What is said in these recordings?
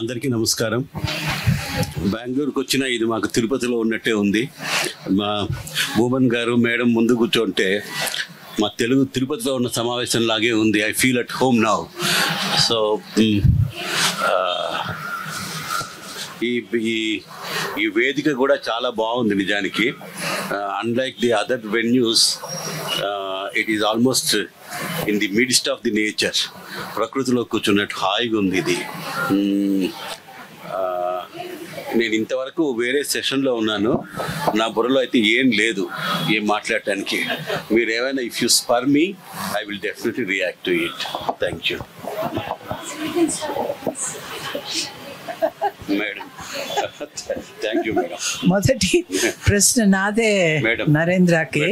అందరికీ నమస్కారం. బెంగళూరుకు వచ్చిన ఇది మాకు తిరుపతిలో ఉన్నట్టే ఉంది. మా భూమన్ గారు మేడం ముందు కూర్చోంటే మా తెలుగు తిరుపతిలో ఉన్న సమావేశం లాగే ఉంది. I feel at home now. So ఈ వేదిక కూడా చాలా బాగుంది నిజానికి. Unlike the other venues, it is almost in the midst of the nature. ప్రకృతిలో కూర్చున్నట్టు హాయిగా ఉంది ఇది. నేను ఇంతవరకు వేరే సెషన్లో ఉన్నాను. నా బుర్రలో అయితే ఏం లేదు ఏం మాట్లాడటానికి. మీరు ఏమైనా if you spur me, I will definitely react to it. Thank you madam. Thank you madam. మొదటి ప్రశ్న నాదే నరేంద్రకి.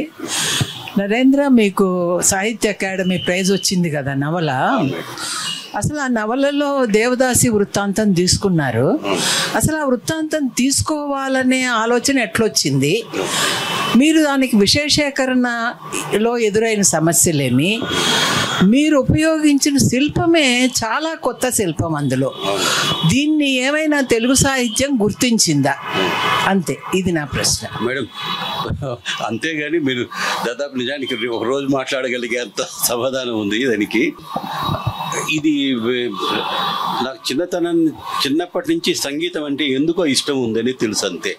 నరేంద్ర, మీకు సాహిత్య అకాడమీ ప్రైజ్ వచ్చింది కదా నవల. అసలు ఆ నవలలో దేవదాసి వృత్తాంతం తీసుకున్నారు. అసలు ఆ వృత్తాంతం తీసుకోవాలనే ఆలోచన ఎట్లొచ్చింది? మీరు దానికి విశేషీకరణలో ఎదురైన సమస్యలేమి? మీరు ఉపయోగించిన శిల్పమే చాలా కొత్త శిల్పం. అందులో దీన్ని ఏమైనా తెలుగు సాహిత్యం గుర్తించిందా? అంతే, ఇది నా ప్రశ్న మేడం. అంతేగాని మీరు దాదాపు నిజానికి ఒక రోజు మాట్లాడగలిగేంత సమాధానం ఉంది దానికి. ఇది నాకు చిన్నప్పటి నుంచి సంగీతం అంటే ఎందుకో ఇష్టం ఉందని తెలుసు, అంతే.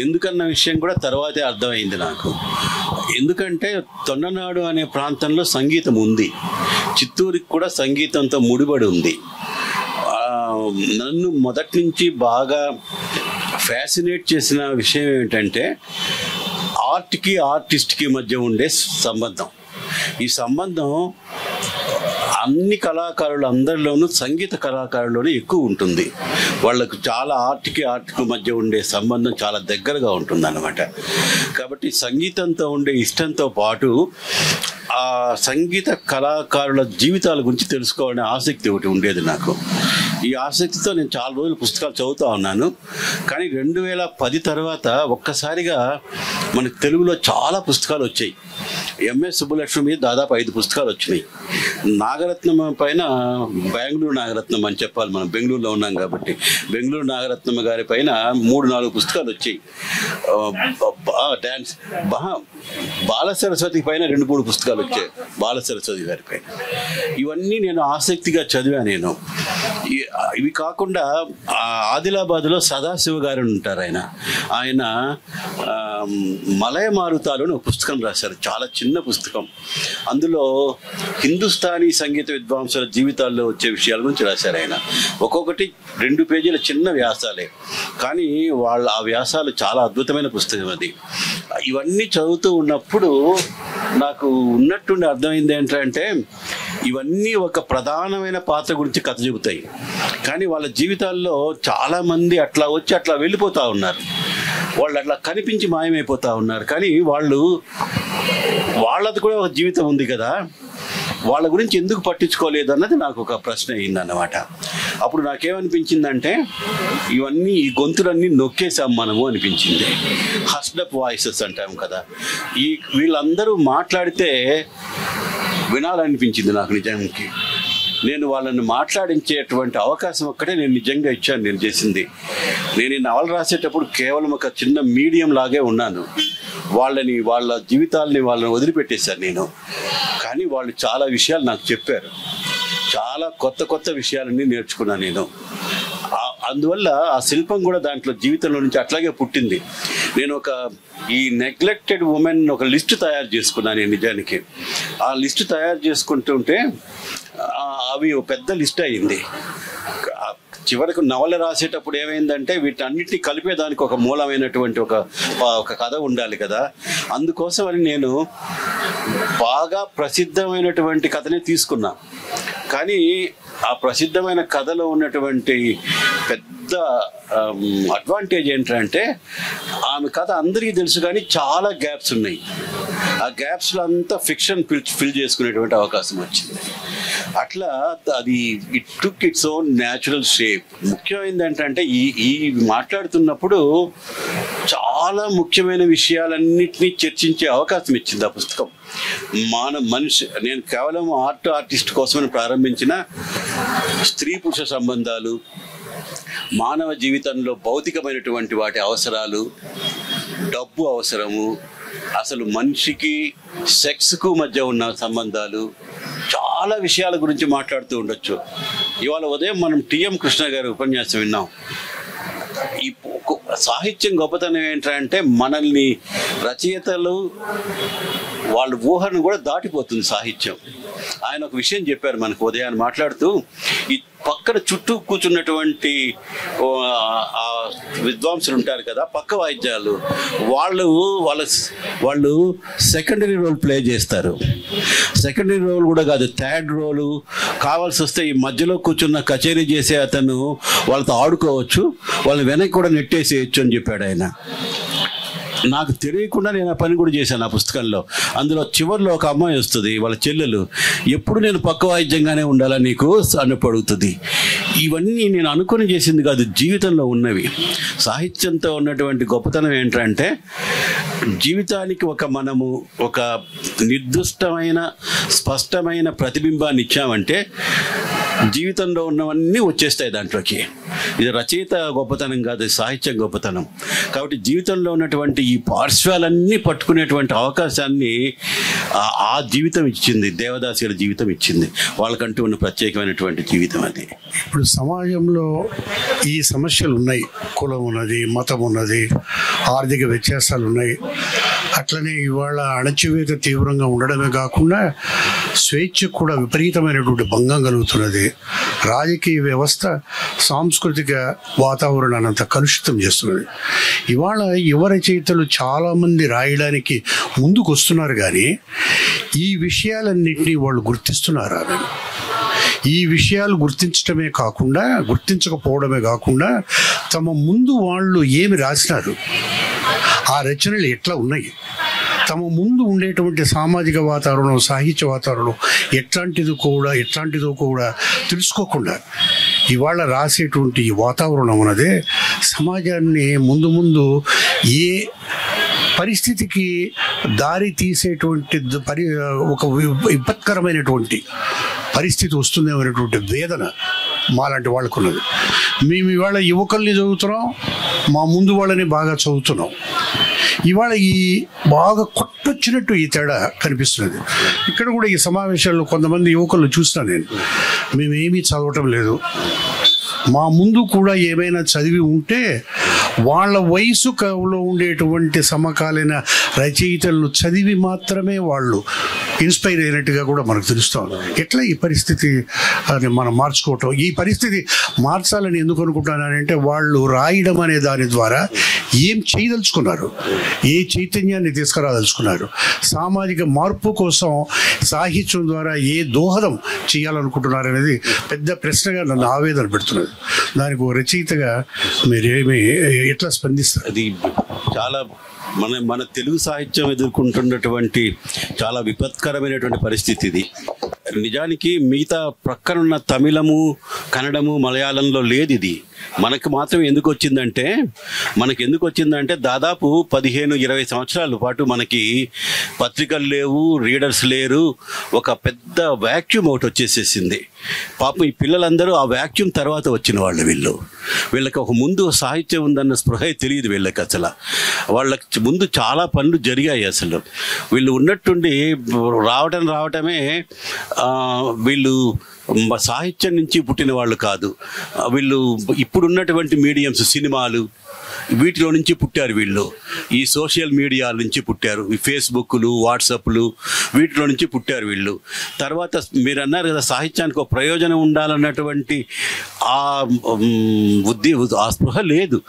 ఎందుకన్న విషయం కూడా తర్వాతే అర్థమైంది నాకు. ఎందుకంటే తొండనాడు అనే ప్రాంతంలో సంగీతం ఉంది, చిత్తూరుకి కూడా సంగీతంతో ముడిపడి ఉంది. నన్ను మొదటి నుంచి బాగా ఫ్యాసినేట్ చేసిన విషయం ఏమిటంటే ఆర్ట్కి ఆర్టిస్ట్కి మధ్య ఉండే సంబంధం. ఈ సంబంధం అన్ని కళాకారులు అందరిలోనూ, సంగీత కళాకారుల్లోనూ ఎక్కువ ఉంటుంది. వాళ్ళకు చాలా ఆర్ట్కి మధ్య ఉండే సంబంధం చాలా దగ్గరగా ఉంటుంది అన్నమాట. కాబట్టి సంగీతంతో ఉండే ఇష్టంతో పాటు ఆ సంగీత కళాకారుల జీవితాల గురించి తెలుసుకోవాలనే ఆసక్తి ఒకటి ఉండేది నాకు. ఈ ఆసక్తితో నేను చాలా రోజులు పుస్తకాలు చదువుతూ ఉన్నాను. కానీ 2010 తర్వాత ఒక్కసారిగా మనకు తెలుగులో చాలా పుస్తకాలు వచ్చాయి. ఎంఎస్ సుబ్బలక్ష్మి మీద దాదాపు 5 పుస్తకాలు వచ్చినాయి. నాగరత్నం పైన, బెంగళూరు నాగరత్నం అని చెప్పాలి, మనం బెంగళూరులో ఉన్నాం కాబట్టి, బెంగళూరు నాగరత్నం గారి పైన 3-4 పుస్తకాలు వచ్చాయి. డ్యాన్స్ బాల సరస్వతి పైన 2-3 పుస్తకాలు వచ్చాయి, బాల సరస్వతి గారి పైన. ఇవన్నీ నేను ఆసక్తిగా చదివా నేను. ఇవి కాకుండా ఆదిలాబాద్లో సదాశివ గారు ఉంటారు. ఆయన మలయ మారుతాలు అని ఒక పుస్తకం రాశారు, చాలా చిన్న పుస్తకం. అందులో హిందుస్థానీ సంగీత విద్వాంసుల జీవితాల్లో వచ్చే విషయాల గురించి రాశారు ఆయన. ఒక్కొక్కటి 2 పేజీల చిన్న వ్యాసాలే, కానీ ఆ వ్యాసాలు చాలా అద్భుతమైన పుస్తకం అది. ఇవన్నీ చదువుతూ ఉన్నప్పుడు నాకు ఉన్నట్టుండి అర్థమైంది ఏంటంటే ఇవన్నీ ఒక ప్రధానమైన పాత్ర గురించి కథ చెబుతాయి, కానీ వాళ్ళ జీవితాల్లో చాలామంది అట్లా వచ్చి అట్లా వెళ్ళిపోతూ ఉన్నారు. వాళ్ళు అట్లా కనిపించి మాయమైపోతూ ఉన్నారు. కానీ వాళ్ళది కూడా ఒక జీవితం ఉంది కదా, వాళ్ళ గురించి ఎందుకు పట్టించుకోలేదు అన్నది నాకు ఒక ప్రశ్న అయిందన్నమాట. అప్పుడు నాకేమనిపించిందంటే ఇవన్నీ, ఈ గొంతులన్నీ నొక్కేసాం మనము అనిపించింది. హస్డప్ వాయిసెస్ అంటాం కదా, వీళ్ళందరూ మాట్లాడితే వినాలనిపించింది నాకు నిజానికి. నేను వాళ్ళని మాట్లాడించేటువంటి అవకాశం ఒక్కటే నేను నిజంగా ఇచ్చాను. నేను చేసింది, నేను ఈ నవల రాసేటప్పుడు కేవలం ఒక చిన్న మీడియం లాగే ఉన్నాను. వాళ్ళ జీవితాలని వదిలిపెట్టేశాను నేను. కానీ వాళ్ళు చాలా విషయాలు నాకు చెప్పారు, చాలా కొత్త విషయాలన్నీ నేర్చుకున్నాను నేను. అందువల్ల ఆ శిల్పం కూడా దాంట్లో జీవితంలో నుంచి అట్లాగే పుట్టింది. నేను ఈ నెగ్లెక్టెడ్ ఉమెన్ ఒక లిస్టు తయారు చేసుకున్నాను నేను నిజానికి. ఆ లిస్టు తయారు చేసుకుంటుంటే అవి ఒక పెద్ద లిస్ట్ అయింది. చివరికి నవల రాసేటప్పుడు ఏమైందంటే వీటన్నిటిని కలిపేదానికి ఒక మూలమైనటువంటి ఒక కథ ఉండాలి కదా. అందుకోసం అని నేను బాగా ప్రసిద్ధమైనటువంటి కథనే తీసుకున్నా. కానీ ఆ ప్రసిద్ధమైన కథలో ఉన్నటువంటి పెద్ద అడ్వాంటేజ్ ఏంటంటే ఆమె కథ అందరికీ తెలుసు, కానీ చాలా గ్యాప్స్ ఉన్నాయి. ఆ గ్యాప్స్లో అంతా ఫిక్షన్ ఫిల్ చేసుకునేటువంటి అవకాశం వచ్చింది. అట్లా అది it took its own natural shape. ముఖ్యమైనది ఏంటంటే ఈ మాట్లాడుతున్నప్పుడు చాలా ముఖ్యమైన విషయాలన్నింటినీ చర్చించే అవకాశం ఇచ్చింది ఆ పుస్తకం. మనిషి, నేను కేవలం ఆర్టిస్ట్ కోసమని ప్రారంభించిన స్త్రీ పురుష సంబంధాలు, మానవ జీవితంలో భౌతికమైనటువంటి వాటి అవసరాలు, డబ్బు అవసరము, అసలు మనిషికి సెక్స్కు మధ్య ఉన్న సంబంధాలు, చాలా విషయాల గురించి మాట్లాడుతూ ఉండొచ్చు. ఇవాళ ఉదయం మనం టిఎం కృష్ణ గారి ఉపన్యాసం విన్నాం. ఈ సాహిత్యం గొప్పతనం ఏంటంటే మనల్ని రచయితలు వాళ్ళ ఊహను కూడా దాటిపోతుంది సాహిత్యం. ఆయన ఒక విషయం చెప్పారు మనకు ఉదయాన్ని మాట్లాడుతూ, ఈ పక్కన చుట్టూ కూర్చున్నటువంటి విద్వాంసులు ఉంటారు కదా, పక్క వాయిద్యాలు, వాళ్ళు సెకండరీ రోల్ ప్లే చేస్తారు. సెకండరీ రోల్ కూడా కాదు, థర్డ్ రోలు కావాల్సి వస్తే ఈ మధ్యలో కూర్చున్న కచేరీ చేసే అతను వాళ్ళతో ఆడుకోవచ్చు, వాళ్ళని వెనక్కి కూడా నెట్టేసేయచ్చు అని చెప్పాడు ఆయన. నాకు తెలియకుండా నేను ఆ పని కూడా చేశాను ఆ పుస్తకంలో. అందులో చివరిలో ఒక అమ్మాయి వస్తుంది, వాళ్ళ చెల్లెలు, ఎప్పుడు నేను పక్క వాయిద్యంగానే ఉండాలా నీకు అన్నప్పుడు అడుగుతుంది. ఇవన్నీ నేను అనుకుని చేసింది కాదు, జీవితంలో ఉన్నవి. సాహిత్యంతో ఉన్నటువంటి గొప్పతనం ఏంటంటే జీవితానికి మనము ఒక నిర్దిష్టమైన స్పష్టమైన ప్రతిబింబాన్ని ఇచ్చామంటే జీవితంలో ఉన్నవన్నీ వచ్చేస్తాయి దాంట్లోకి. ఇది రచయిత గొప్పతనం కాదు, సాహిత్యం గొప్పతనం. కాబట్టి జీవితంలో ఉన్నటువంటి ఈ పార్శ్వాలన్నీ పట్టుకునేటువంటి అవకాశాన్ని ఆ జీవితం ఇచ్చింది, దేవదాసి గారి జీవితం ఇచ్చింది. వాళ్ళకంటూ ఉన్న ప్రత్యేకమైనటువంటి జీవితం అది. ఇప్పుడు సమాజంలో ఈ సమస్యలు ఉన్నాయి, కులం ఉన్నది, మతం ఉన్నది, ఆర్థిక వ్యత్యాసాలు ఉన్నాయి. అట్లనే ఇవాళ అణచివేత తీవ్రంగా ఉండడమే కాకుండా స్వేచ్ఛ కూడా విపరీతమైనటువంటి భంగం కలుగుతున్నది. రాజకీయ వ్యవస్థ సాంస్కృతిక వాతావరణాన్ని అంతా కలుషితం చేస్తున్నది. ఇవాళ యువ రచయితలు చాలామంది రాయడానికి ముందుకు వస్తున్నారు, కానీ ఈ విషయాలన్నింటినీ వాళ్ళు గుర్తిస్తున్నారా? ఈ విషయాలు గుర్తించకపోవడమే కాకుండా తమ ముందు వాళ్ళు ఏమి రాసినారు, ఆ రచనలు ఎట్లా ఉన్నాయి, తమ ముందు ఉండేటువంటి సామాజిక వాతావరణం, సాహిత్య వాతావరణం ఎట్లాంటిదో కూడా తెలుసుకోకుండా ఇవాళ రాసేటువంటి ఈ వాతావరణం ఉన్నదే సమాజాన్ని ముందు ఏ పరిస్థితికి దారి తీసేటువంటి ఒక విపత్కరమైనటువంటి పరిస్థితి వస్తుందేమనేటువంటి వేదన మాలాంటి వాళ్ళకు ఉన్నది. మేము ఇవాళ యువకుల్ని చదువుతున్నాం, మా ముందు వాళ్ళని బాగా చదువుతున్నాం. ఇవాళ ఈ బాగా కొట్టొచ్చినట్టు ఈ తేడా కనిపిస్తున్నది. ఇక్కడ కూడా ఈ సమావేశాల్లో కొంతమంది యువకులను చూసినా నేను, మేమేమీ చదవటం లేదు, మా ముందు కూడా ఏమైనా చదివి ఉంటే వాళ్ళ వయసులో ఉండేటువంటి సమకాలీన రచయితలను చదివి మాత్రమే వాళ్ళు ఇన్స్పైర్ అయినట్టుగా కూడా మనకు తెలుస్తాం. ఎట్లా ఈ పరిస్థితి మనం మార్చుకోవటం, ఈ పరిస్థితి మార్చాలని ఎందుకు అనుకుంటున్నానంటే వాళ్ళు రాయడం అనే దాని ద్వారా ఏం చేయదలుచుకున్నారు, ఏ చైతన్యాన్ని తీసుకురాదలుచుకున్నారు, సామాజిక మార్పు కోసం సాహిత్యం ద్వారా ఏ దోహదం చేయాలనుకుంటున్నారు అనేది పెద్ద ప్రశ్నగా నన్ను ఆవేదన పెడుతున్నది. దానికి ఒక రచయితగా మీరేమి ఎట్లా స్పందిస్తారు? అది చాలా మన తెలుగు సాహిత్యం ఎదుర్కొంటున్నటువంటి చాలా విపత్కరమైనటువంటి పరిస్థితి ఇది. నిజానికి మిగతా ప్రక్కనున్న తమిళము, కన్నడము, మలయాళంలో లేదు ఇది. మనకు మాత్రం ఎందుకు వచ్చిందంటే దాదాపు 15-20 సంవత్సరాల పాటు మనకి పత్రికలు లేవు, రీడర్స్ లేరు, ఒక పెద్ద వ్యాక్యూమ్ ఒకటి వచ్చేసేసింది. పాపం ఈ పిల్లలందరూ ఆ వ్యాక్యూమ్ తర్వాత వచ్చిన వాళ్ళు. వీళ్ళకి ఒక ముందు సాహిత్యం ఉందన్న స్పృహ తెలియదు వీళ్ళకి. అసలు వాళ్ళకి ముందు చాలా పనులు జరిగాయి. అసలు వీళ్ళు ఉన్నట్టుండి రావటమే వీళ్ళు సాహిత్యం నుంచి పుట్టిన వాళ్ళు కాదు. వీళ్ళు ఇప్పుడున్నటువంటి మీడియంస్, సినిమాలు, వీటిలో నుంచి పుట్టారు వీళ్ళు. ఈ సోషల్ మీడియా నుంచి పుట్టారు, ఈ ఫేస్బుక్లు, వాట్సాప్లు, వీటిలో నుంచి పుట్టారు వీళ్ళు. తర్వాత మీరు అన్నారు కదా సాహిత్యానికి ఒక ప్రయోజనం ఉండాలన్నటువంటి ఆ స్పృహ లేదు.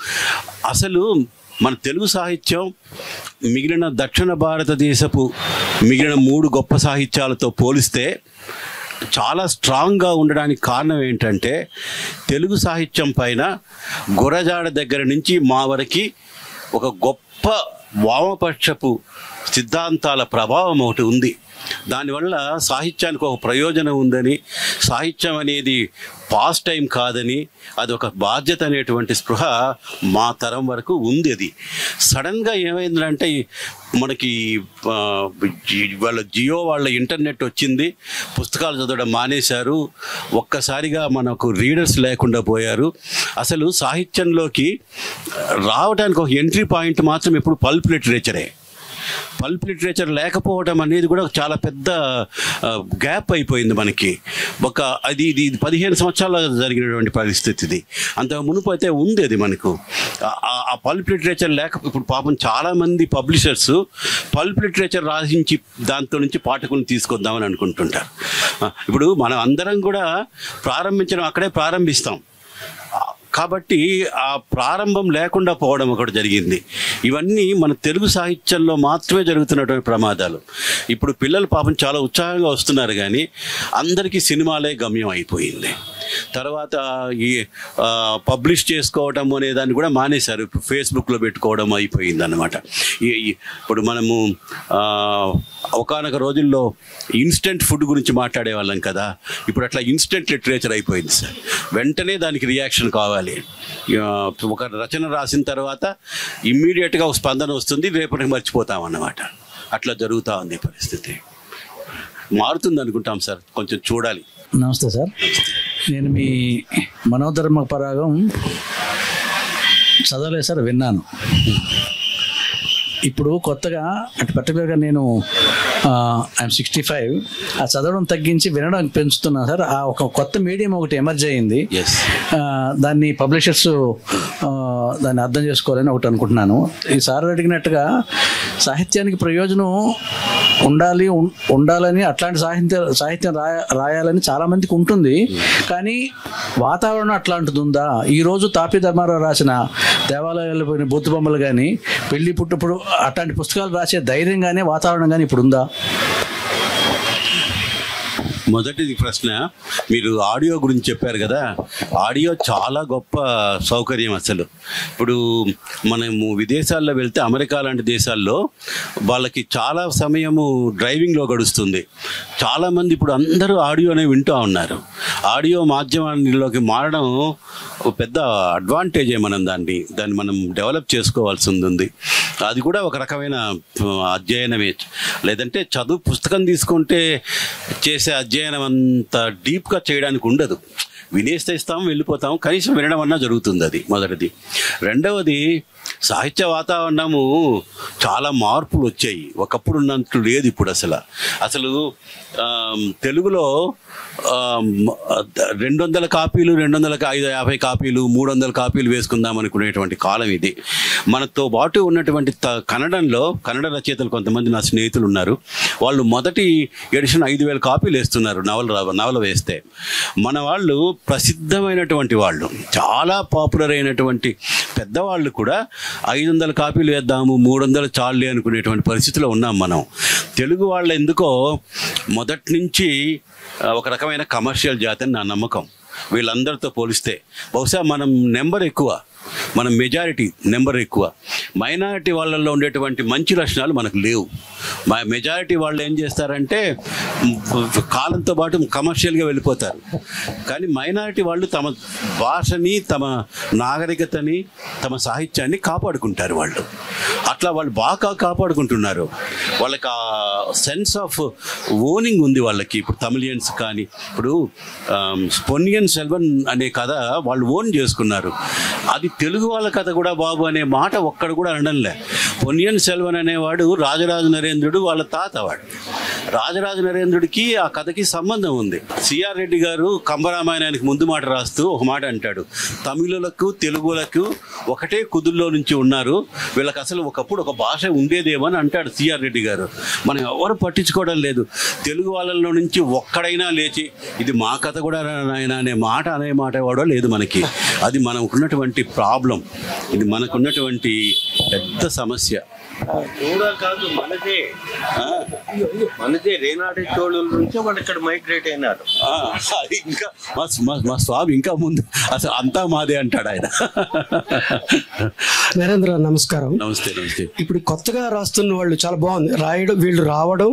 అసలు మన తెలుగు సాహిత్యం మిగిలిన దక్షిణ భారతదేశపు మిగిలిన 3 గొప్ప సాహిత్యాలతో పోలిస్తే చాలా స్ట్రాంగ్గా ఉండడానికి కారణం ఏంటంటే తెలుగు సాహిత్యం పైన గురజాడ దగ్గర నుంచి మా వరకు ఒక గొప్ప వామపక్షపు సిద్ధాంతాల ప్రభావం ఒకటి ఉంది. దానివల్ల సాహిత్యానికి ఒక ప్రయోజనం ఉందని, సాహిత్యం అనేది పాస్ట్ టైం కాదని, అది ఒక బాధ్యత అనేటువంటి స్పృహ మా తరం వరకు ఉంది. అది సడన్గా ఏమైందంటే మనకి వాళ్ళ జియో వాళ్ళ ఇంటర్నెట్ వచ్చింది, పుస్తకాలు చదవడం మానేశారు, ఒక్కసారిగా మనకు రీడర్స్ లేకుండా పోయారు. అసలు సాహిత్యంలోకి రావడానికి ఒక ఎంట్రీ పాయింట్ మాత్రం ఇప్పుడు పల్ప్ లిటరేచరే. పల్ప్ లిటరేచర్ లేకపోవడం అనేది కూడా చాలా పెద్ద గ్యాప్ అయిపోయింది మనకి. ఇది 15 సంవత్సరాల జరిగినటువంటి పరిస్థితి ఇది. అంత మునుపు అయితే ఉంది అది మనకు. ఆ పల్ప్ లిటరేచర్ ఇప్పుడు పాపం చాలామంది పబ్లిషర్స్ పల్ప్ లిటరేచర్ రాసించి దాంతో నుంచి పాఠకులను తీసుకొద్దామని అనుకుంటుంటారు. ఇప్పుడు మనం అందరం కూడా ప్రారంభించడం అక్కడే ప్రారంభిస్తాం కాబట్టి ఆ ప్రారంభం లేకుండా పోవడం ఒకటి జరిగింది. ఇవన్నీ మన తెలుగు సాహిత్యంలో మాత్రమే జరుగుతున్నటువంటి ప్రమాదాలు. ఇప్పుడు పిల్లలు పాపం చాలా ఉత్సాహంగా వస్తున్నారు కానీ అందరికీ సినిమాలే గమ్యం అయిపోయింది. తర్వాత ఈ పబ్లిష్ చేసుకోవడం అనే దాన్ని కూడా మానేశారు. ఇప్పుడు ఫేస్బుక్లో పెట్టుకోవడం అయిపోయింది అన్నమాట. ఇప్పుడు మనము ఒకానొక రోజుల్లో ఇన్స్టెంట్ ఫుడ్ గురించి మాట్లాడేవాళ్ళం కదా, ఇప్పుడు అట్లా ఇన్స్టెంట్ లిటరేచర్ అయిపోయింది సార్. వెంటనే దానికి రియాక్షన్ కావాలి. ఒక రచన రాసిన తర్వాత ఇమ్మీడియట్గా ఒక స్పందన వస్తుంది, రేపటికి మర్చిపోతాం అన్నమాట. అట్లా జరుగుతూ ఉంది పరిస్థితి. మారుతుంది అనుకుంటాం సార్, కొంచెం చూడాలి. నమస్తే సార్, నేను మీ మనోధర్మ పరాగం చదవలేదు సార్, విన్నాను. ఇప్పుడు కొత్తగా అంటే పర్టికులర్గా నేను ఐఎమ్ 65, ఆ చదవడం తగ్గించి వినడం పెంచుతున్నాను సార్. ఆ ఒక కొత్త మీడియం ఒకటి ఎమర్జ్ అయ్యింది, దాన్ని పబ్లిషర్స్ దాన్ని అర్థం చేసుకోవాలని ఒకటి అనుకుంటున్నాను. ఈ సార్ అడిగినట్టుగా సాహిత్యానికి ప్రయోజనం ఉండాలని, అట్లాంటి సాహిత్యం రాయాలని చాలామందికి ఉంటుంది. కానీ వాతావరణం అట్లాంటిది ఉందా? ఈరోజు తాపీ ధర్మారావు రాసిన దేవాలయాలు పోయిన బొత్తు బొమ్మలు కానీ, పెళ్లి పుట్టుప్పుడు అట్లాంటి పుస్తకాలు రాసే ధైర్యం కానీ వాతావరణం కానీ ఇప్పుడు ఉందా? మొదటిది ప్రశ్న, మీరు ఆడియో గురించి చెప్పారు కదా, ఆడియో చాలా గొప్ప సౌకర్యం. అసలు ఇప్పుడు మనము విదేశాల్లో వెళ్తే, అమెరికా లాంటి దేశాల్లో వాళ్ళకి చాలా సమయము డ్రైవింగ్లో గడుస్తుంది. చాలామంది ఇప్పుడు అందరూ ఆడియోనే వింటూ ఉన్నారు. ఆడియో మాధ్యమాల్లోకి మారడం పెద్ద అడ్వాంటేజే. దాన్ని మనం డెవలప్ చేసుకోవాల్సి ఉంది. అది కూడా ఒక రకమైన అధ్యయనమే. లేదంటే పుస్తకం తీసుకుంటే చేసే అధ్యయనం అంత డీప్గా చేయడానికి ఉండదు. వినేస్తే ఇస్తాం, వెళ్ళిపోతాం, కనీసం వినడం అన్నా జరుగుతుంది. అది మొదటిది. రెండవది, సాహిత్య వాతావరణము చాలా మార్పులు వచ్చాయి. ఒకప్పుడు ఉన్నట్టు లేదు ఇప్పుడు. అసలు తెలుగులో 200 కాపీలు, 250 కాపీలు, 300 కాపీలు వేసుకుందాం అనుకునేటువంటి కాలం ఇది. మనతో పాటు ఉన్నటువంటి కన్నడ రచయితలు కొంతమంది నా స్నేహితులు ఉన్నారు. వాళ్ళు మొదటి ఎడిషన్ 5000 కాపీలు వేస్తున్నారు నవల వేస్తే. మన వాళ్ళు ప్రసిద్ధమైనటువంటి వాళ్ళు, చాలా పాపులర్ అయినటువంటి పెద్దవాళ్ళు కూడా 500 కాపీలు వేద్దాము, 300 చాలే అనుకునేటువంటి పరిస్థితిలో ఉన్నాం మనం. తెలుగు వాళ్ళు ఎందుకో మొదటి నుంచి ఒక రకమైన కమర్షియల్ జాతి అని నా నమ్మకం. వీళ్ళందరితో పోలిస్తే బహుశా మనం నెంబర్ ఎక్కువ, మనం మెజారిటీ నెంబర్ ఎక్కువ. మైనారిటీ వాళ్ళల్లో ఉండేటువంటి మంచి లక్షణాలు మనకు లేవు. మెజారిటీ వాళ్ళు ఏం చేస్తారంటే కాలంతో పాటు కమర్షియల్గా వెళ్ళిపోతారు. కానీ మైనారిటీ వాళ్ళు తమ భాషని, తమ నాగరికతని, తమ సాహిత్యాన్ని కాపాడుకుంటారు. అట్లా వాళ్ళు బాగా కాపాడుకుంటున్నారు. వాళ్ళకి ఆ సెన్స్ ఆఫ్ ఓనింగ్ ఉంది వాళ్ళకి. ఇప్పుడు తమిళియన్స్ కానీ, ఇప్పుడు పొన్నియిన్ సెల్వన్ అనే కథ వాళ్ళు ఓన్ చేసుకున్నారు. అది తెలుగు వాళ్ళ కథ కూడా బాబు అనే మాట ఒక్కడ కూడా అనడంలే. పొన్నియిన్ సెల్వన్ అనేవాడు రాజరాజ నరేంద్రుడు వాళ్ళ తాత. రాజరాజ నరేంద్రుడికి ఆ కథకి సంబంధం ఉంది. సిఆర్ రెడ్డి గారు కంబరామాయణానికి ముందు మాట రాస్తూ ఒక మాట అంటాడు, తమిళులకు తెలుగులకు ఒకటే కుదుల్లో నుంచి ఉన్నారు, వీళ్ళకి అసలు ఒకప్పుడు ఒక భాష ఉండేదేమో అని అంటాడు సిఆర్ రెడ్డి గారు. మనం ఎవరు పట్టించుకోవడం లేదు. తెలుగు వాళ్ళలో నుంచి ఒక్కడైనా లేచి ఇది మా కథ కూడా నాయన అనే మాట అనేవాడో లేదు మనకి. అది మనం ఉన్నటువంటి ప్రాబ్లం. ఇది మనకున్నటువంటి పెద్ద సమస్య. కూడా కాదు, మనదే రేనాటి చోళుల నుంచి వాళ్ళు ఇక్కడ మైగ్రేట్ అయినారు. ఇంకా మా స్వామి ఇంకా ముందు అసలు అంతా మాదే అంటాడు ఆయన. నరేంద్ర నమస్కారం. నమస్తే. నమస్తే. ఇప్పుడు కొత్తగా రాస్తున్న వాళ్ళు చాలా బాగుంది రాయడం, వీళ్ళు రావడం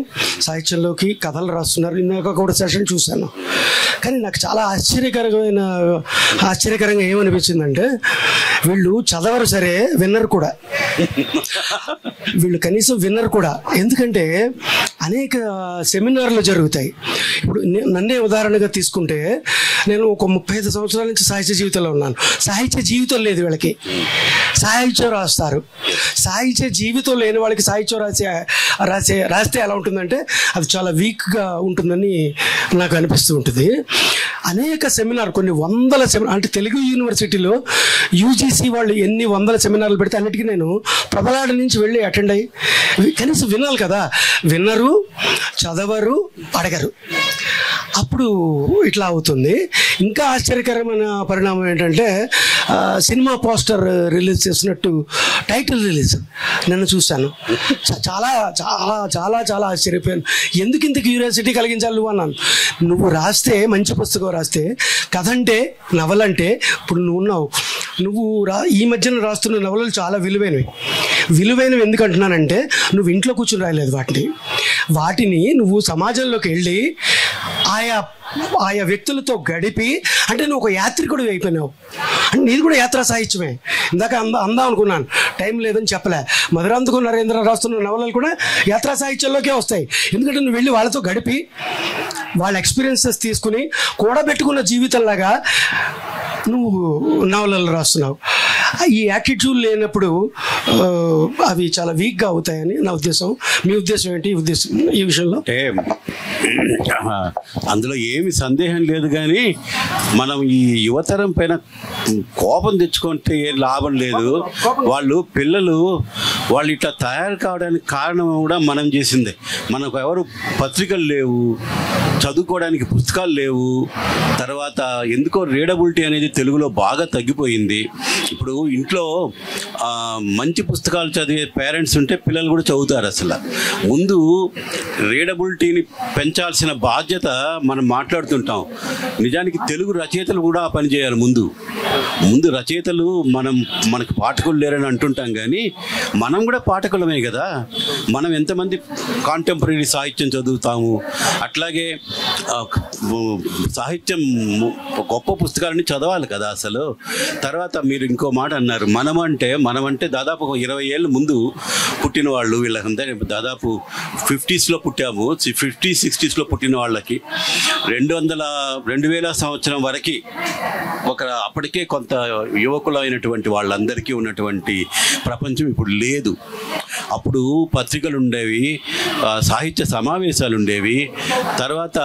సాహిత్యంలోకి కథలు రాస్తున్నారు. ఇందాక కూడా సెషన్ చూశాను. కానీ నాకు చాలా ఆశ్చర్యకరంగా ఏమనిపించిందంటే వీళ్ళు చదవరు సరే, విన్నర్ కూడా. వీళ్ళు కనీసం విన్నర్ కూడా. ఎందుకంటే అనేక సెమినార్లు జరుగుతాయి. ఇప్పుడు నన్నే ఉదాహరణగా తీసుకుంటే నేను ఒక 35 సంవత్సరాల నుంచి సాహిత్య జీవితంలో ఉన్నాను. సాహిత్య జీవితం లేదు వీళ్ళకి, సాహిత్యం రాస్తారు. సాహిత్య జీవితం లేని వాళ్ళకి సాహిత్యం రాస్తే ఎలా ఉంటుందంటే అది చాలా వీక్గా ఉంటుందని నాకు అనిపిస్తూ ఉంటుంది. అనేక సెమినార్, కొన్ని వందల సెమినార్, అంటే తెలుగు యూనివర్సిటీలో యూజీసీ వాళ్ళు ఎన్ని వందల సెమినార్లు పెడితే అన్నిటికీ నేను ప్రబలాడ నుంచి వెళ్ళి అటెండ్ అయ్యి కనీసం వినాలి కదా. విన్నరు, చదవరు, అడగరు. అప్పుడు ఇట్లా అవుతుంది. ఇంకా ఆశ్చర్యకరమైన పరిణామం ఏంటంటే సినిమా పోస్టర్ రిలీజ్ చేసినట్టు టైటిల్ రిలీజ్ నిన్న చూశాను. చాలా చాలా చాలా చాలా ఆశ్చర్యపోయాను. ఎందుకు ఇంత క్యూరియాసిటీ కలిగించాలి నువ్వు అన్నాను. నువ్వు రాస్తే, మంచి పుస్తకం రాస్తే, కథ అంటే, నవలంటే, ఇప్పుడు నువ్వు ఉన్నావు, నువ్వు ఈ మధ్యన రాస్తున్న నవలలు చాలా విలువైనవి. విలువైనవి ఎందుకు అంటున్నానంటే నువ్వు ఇంట్లో కూర్చుని రాయలేదు వాటిని నువ్వు సమాజంలోకి వెళ్ళి ఆయా వ్యక్తులతో గడిపి, అంటే నువ్వు ఒక యాత్రికుడు అయిపోయినావు. అంటే నీది కూడా యాత్రా సాహిత్యమే. ఇందాక అందాం అనుకున్నాను, టైం లేదని చెప్పలే. మధురాంతకు నరేంద్ర రాస్తున్న నవలలు కూడా యాత్రా సాహిత్యంలోకే వస్తాయి. ఎందుకంటే నువ్వు వెళ్ళి వాళ్ళతో గడిపి వాళ్ళ ఎక్స్పీరియన్సెస్ తీసుకుని కూడబెట్టుకున్న జీవితంలాగా నువ్వు నవలలు రాస్తున్నావు. ఈ యాటిట్యూడ్ లేనప్పుడు అవి చాలా వీక్గా అవుతాయని నా ఉద్దేశం. మీ ఉద్దేశం ఏంటి ఈ విషయంలో? అంటే అందులో ఏమి సందేహం లేదు, కానీ మనం ఈ యువతరం పైన కోపం తెచ్చుకుంటే ఏం లాభం లేదు. పిల్లలు ఇట్లా తయారు కావడానికి కారణం కూడా మనం చేసిందే. మనకు ఎవరు పత్రికలు లేవు, చదువుకోవడానికి పుస్తకాలు లేవు. తర్వాత ఎందుకో రీడబిలిటీ అనేది తెలుగులో బాగా తగ్గిపోయింది. ఇప్పుడు ఇంట్లో మంచి పుస్తకాలు చదివే పేరెంట్స్ ఉంటే పిల్లలు కూడా చదువుతారు. అసలు ముందు రీడబిలిటీని పెంచాల్సిన బాధ్యత మనం మాట్లాడుతుంటాం. నిజానికి తెలుగు రచయితలు కూడా ఆ పని చేయాలి. ముందు రచయితలు మనకు పాఠకులు లేరని అంటుంటాం, కానీ మనం కూడా పాఠకులమే కదా. మనం ఎంతమంది కాంటెంపరీ సాహిత్యం చదువుతాము, అట్లాగే సాహిత్యం గొప్ప పుస్తకాలని చదవాలి కదా అసలు. తర్వాత మీరు ఇంకో మాట అన్నారు, మనమంటే దాదాపు 20 ఏళ్ళ ముందు పుట్టిన వాళ్ళు. వీళ్ళకంతా దాదాపు 50s పుట్టాము. 50s 60s పుట్టిన వాళ్ళకి 2000 సంవత్సరం వరకు అప్పటికే కొంత యువకులైనటువంటి వాళ్ళందరికీ ఉన్నటువంటి ప్రపంచం ఇప్పుడు లేదు. అప్పుడు పత్రికలు ఉండేవి, సాహిత్య సమావేశాలు ఉండేవి. తర్వాత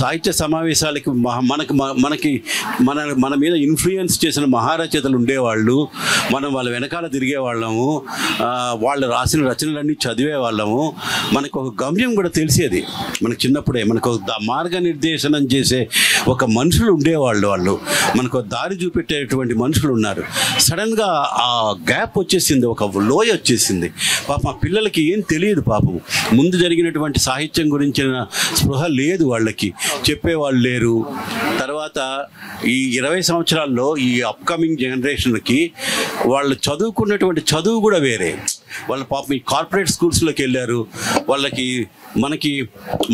సాహిత్య సమావేశాలకి మన మీద ఇన్ఫ్లుయెన్స్ చేసిన మహారచయితలు ఉండేవాళ్ళు. మనం వాళ్ళ వెనకాల తిరిగేవాళ్ళము, వాళ్ళు రాసిన రచనలన్నీ చదివేవాళ్ళము. మనకు ఒక గమ్యం కూడా తెలిసేది. మనకు చిన్నప్పుడే మనకు మార్గనిర్దేశనం చేసే ఒక మనుషులు ఉండేవాళ్ళు. మనకు దారి చూపెట్టేటువంటి మనుషులు ఉన్నారు. సడన్గా ఆ గ్యాప్ వచ్చేసింది, ఒక లోయ వచ్చేసింది. పాపం ఆ పిల్లలకి ఏం తెలియదు. పాపం ముందు జరిగినటువంటి సాహిత్యం గురించిన స్పృహ లేదు, వాళ్ళకి చెప్పేవాళ్ళు లేరు. తర్వాత ఈ 20 సంవత్సరాల్లో ఈ అప్కమింగ్ జనరేషన్కి వాళ్ళు చదువుకున్నటువంటి చదువు కూడా వేరే. వాళ్ళ పాపం ఈ కార్పొరేట్ స్కూల్స్లోకి వెళ్ళారు.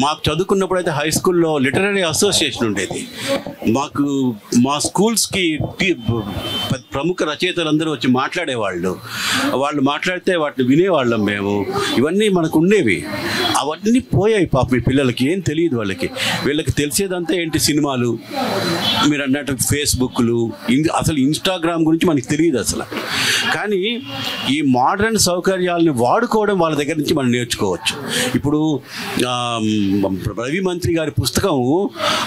మాకు చదువుకున్నప్పుడు అయితే హై స్కూల్లో లిటరరీ అసోసియేషన్ ఉండేది. మా స్కూల్స్కి ప్రముఖ రచయితలందరూ వచ్చి మాట్లాడేవాళ్ళు. వాళ్ళు మాట్లాడితే వాటిని వినేవాళ్ళం మేము. ఇవన్నీ మనకు ఉండేవి. అవన్నీ పోయాయి. పాపం ఈ పిల్లలకి ఏం తెలియదు. వీళ్ళకి తెలిసేదంతా ఏంటి? సినిమాలు, మీరు అన్నట్టు ఫేస్బుక్లు, అసలు ఇన్స్టాగ్రామ్ గురించి మనకి తెలియదు అసలు. కానీ ఈ మోడర్న్ సౌకర్యాలని వాడుకోవడం వాళ్ళ దగ్గర నుంచి మనం నేర్చుకోవచ్చు. ఇప్పుడు రవి మంత్రి గారి పుస్తకం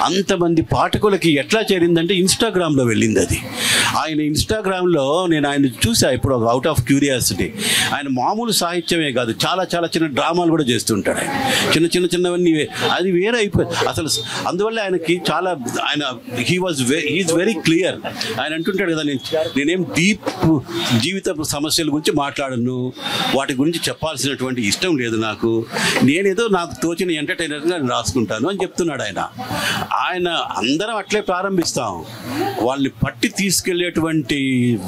అంతమంది పాఠకులకి ఎట్లా చేరిందంటే ఇన్స్టాగ్రామ్లో వెళ్ళింది. అది ఆయన ఇన్స్టాగ్రామ్లో నేను ఆయన చూసా ఇప్పుడు అవుట్ ఆఫ్ క్యూరియాసిటీ. ఆయన మామూలు సాహిత్యమే కాదు, చాలా చాలా చిన్న డ్రామాలు కూడా చేస్తుంటాడు ఆయన, చిన్నవన్నీ. అది వేరే అయిపోయింది అసలు. అందువల్ల ఆయనకి చాలా హీఈస్ వెరీ క్లియర్. ఆయన అంటుంటాడు కదా, నేనేం డీప్ జీవిత సమస్యల గురించి మాట్లాడను, వాటి గురించి చెప్పాల్సినటువంటి ఇష్టం లేదు నాకు, నేనేదో నాకు తోచిన ఎంటర్టైనర్గా రాసుకుంటాను అని చెప్తున్నాడు ఆయన. అందరం అట్లే ప్రారంభిస్తాం, వాళ్ళని పట్టి తీసుకెళ్లేటువంటి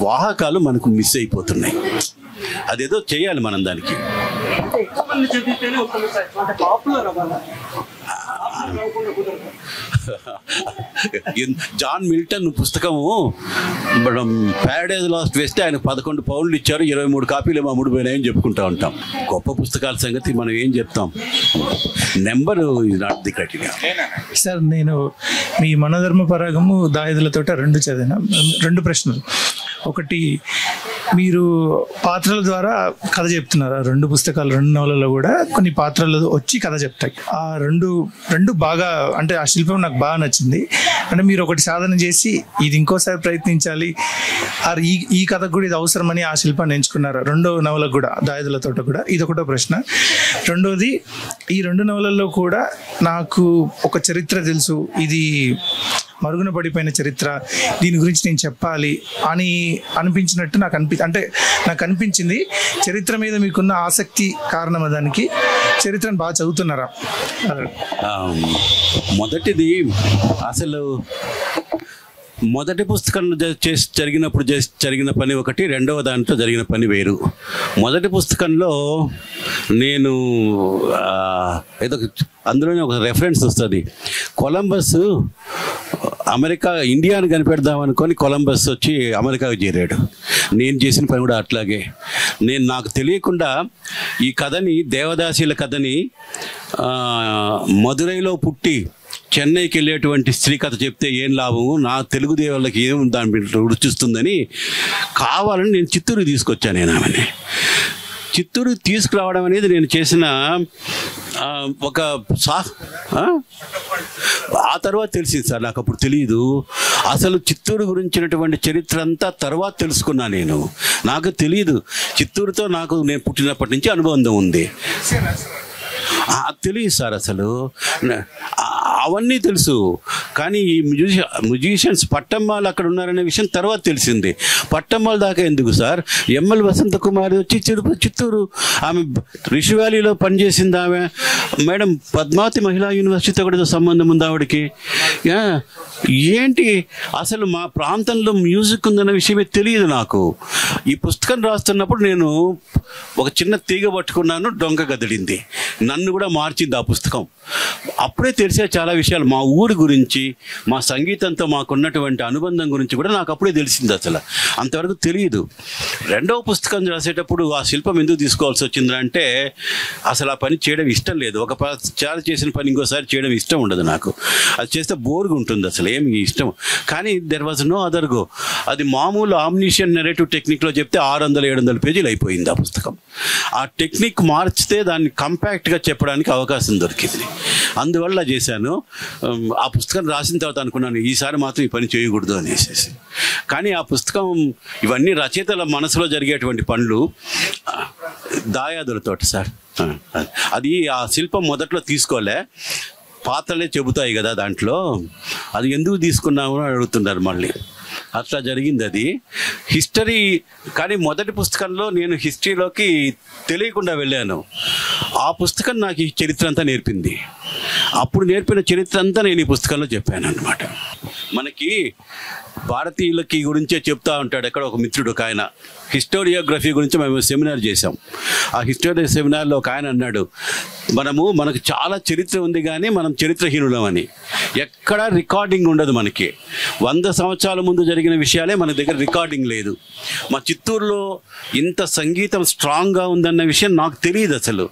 వాహకాలు మనకు మిస్ అయిపోతున్నాయి. అదేదో చేయాలి మనం దానికి. జాన్ మిల్టన్ పుస్తకము ప్యారడైజ్ లాస్ట్ వేస్తే ఆయన 11 పౌండ్లు ఇచ్చారు, 23 కాపీలు అమ్ముడుపోయినాయని చెప్పుకుంటా ఉంటాం. గొప్ప పుస్తకాల సంగతి మనం ఏం చెప్తాం, number is not the criteria. Sir, నేను మీ మనధర్మ పరాగము దాయదులతో 2 చదివిన. 2 ప్రశ్నలు. ఒకటి, మీరు పాత్రల ద్వారా కథ చెప్తున్నారు. 2 పుస్తకాలు 2 నవలలో కూడా కొన్ని పాత్రలు వచ్చి కథ చెప్తాయి. ఆ రెండు బాగా, అంటే ఆ శిల్పం నాకు బాగా నచ్చింది. అంటే మీరు ఒకటి సాధన చేసి ఇది ఇంకోసారి ప్రయత్నించాలి, ఈ కథకు కూడా ఇది అవసరమని ఆ శిల్పాన్ని ఎంచుకున్నారు 2వ నవలకు కూడా, దాయదులతో కూడా. ఇది ఒకటో ప్రశ్న. రెండోది, ఈ 2 నవలల్లో కూడా నాకు ఒక చరిత్ర తెలుసు, ఇది మరుగున పడిపోయిన చరిత్ర, దీని గురించి నేను చెప్పాలి అని అనిపించినట్టు నాకు అనిపించింది. చరిత్ర మీద మీకున్న ఆసక్తి కారణం దానికి, చరిత్రను బాగా చదువుతున్నారా? మొదటిది, అసలు మొదటి పుస్తకంలో జరిగిన పని ఒకటి, రెండవ దాంట్లో జరిగిన పని వేరు. మొదటి పుస్తకంలో నేను ఏదో అందులోనే ఒక రెఫరెన్స్ వస్తుంది. కొలంబస్ ఇండియాని కనిపెడదాం అనుకొని కొలంబస్ వచ్చి అమెరికాకు చేరాడు. నేను చేసిన పని కూడా అట్లాగే. నాకు తెలియకుండా ఈ కథని, దేవదాసీల కథని, మదురైలో పుట్టి చెన్నైకి వెళ్ళేటువంటి స్త్రీ కథ చెప్తే ఏం లాభము, నా తెలుగు దేవుళ్ళకి ఏం దాని రుచిస్తుందని కావాలని నేను చిత్తూరు తీసుకొచ్చాను. నేను ఆమెని చిత్తూరు తీసుకురావడం అనేది నేను చేసిన ఒక ఆ తర్వాత తెలిసింది సార్. నాకు అప్పుడు తెలియదు అసలు చిత్తూరు గురించినటువంటి చరిత్ర అంతా తర్వాత తెలుసుకున్నా నేను. నాకు తెలియదు. చిత్తూరుతో నేను పుట్టినప్పటి నుంచి అనుబంధం ఉంది. తెలియదు సార్ అసలు, అవన్నీ తెలుసు. కానీ ఈ మ్యూజిషియన్స్ పట్టమ్మాలు అక్కడ ఉన్నారనే విషయం తర్వాత తెలిసింది. పట్టమ్మాల దాకా ఎందుకు సార్, ఎంఎల్ వసంత కుమారి వచ్చి చిత్తూరు, ఆమె రిషి వ్యాలీలో పనిచేసింది. ఆమె మేడం పద్మావతి మహిళా యూనివర్సిటీతో కూడా సంబంధం ఉంది ఆవిడకి. ఏంటి అసలు మా ప్రాంతంలో మ్యూజిక్ ఉందన్న విషయమే తెలియదు నాకు. ఈ పుస్తకం రాస్తున్నప్పుడు నేను ఒక చిన్న తీగ పట్టుకున్నాను, డొంక గదిలింది, నన్ను కూడా మార్చింది ఆ పుస్తకం. అప్పుడే తెలిసే చాలా విషయాలు మా ఊరి గురించి, మా సంగీతంతో మాకున్నటువంటి అనుబంధం గురించి కూడా నాకు అప్పుడే తెలిసింది. అసలు అంతవరకు తెలియదు. రెండవ పుస్తకం రాసేటప్పుడు ఆ శిల్పం ఎందుకు తీసుకోవాల్సి వచ్చిందంటే, అసలు ఆ పని చేయడం ఇష్టం లేదు. ఒకసారి చేసిన పని ఇంకోసారి చేయడం ఇష్టం ఉండదు నాకు. అది చేస్తే బోర్గా ఉంటుంది, అసలు ఏమి ఇష్టం. కానీ there was no other go. అది మామూలు ఆమ్నిషియన్ నెరేటివ్ టెక్నిక్లో చెప్తే 600-700 పేజీలు అయిపోయింది ఆ పుస్తకం. ఆ టెక్నిక్ మార్చితే దాన్ని కంపాక్ట్గా చెప్పడానికి అవకాశం దొరికింది. అందువల్ల చేశాను. ఆ పుస్తకం రాసిన తర్వాత అనుకున్నాను ఈసారి మాత్రం ఈ పని చేయకూడదు అనేసి. కానీ ఆ పుస్తకం ఇవన్నీ రచయితల మనసులో జరిగేటువంటి పనులు, దాయాదులతో సార్. అది ఆ శిల్పం మొదట్లో తీసుకోలే, పాత్రలే చెబుతాయి కదా దాంట్లో, అది ఎందుకు తీసుకున్నాము అని అడుగుతున్నారు మళ్ళీ. అట్లా జరిగింది అది హిస్టరీ. కానీ మొదటి పుస్తకంలో నేను హిస్టరీలోకి తెలియకుండా వెళ్ళాను. ఆ పుస్తకం నాకు ఈ చరిత్ర అంతా నేర్పింది. అప్పుడు నేర్పిన చరిత్ర అంతా నేను ఈ పుస్తకంలో చెప్పాను అన్నమాట. మనకి భారతీయులకి గురించే చెప్తా ఉంటాడు ఎక్కడ ఒక మిత్రుడు, ఒక ఆయన హిస్టోరియోగ్రఫీ గురించి మేము సెమినార్ చేసాం. ఆ హిస్టోరియా సెమినార్లో ఒక ఆయన అన్నాడు, మనకు చాలా చరిత్ర ఉంది కానీ మనం చరిత్రహీనులం అని. ఎక్కడా రికార్డింగ్ ఉండదు మనకి. 100 సంవత్సరాల ముందు జరిగిన విషయాలే మన దగ్గర రికార్డింగ్ లేదు. మా చిత్తూరులో ఇంత సంగీతం స్ట్రాంగ్గా ఉందన్న విషయం నాకు తెలియదు అసలు.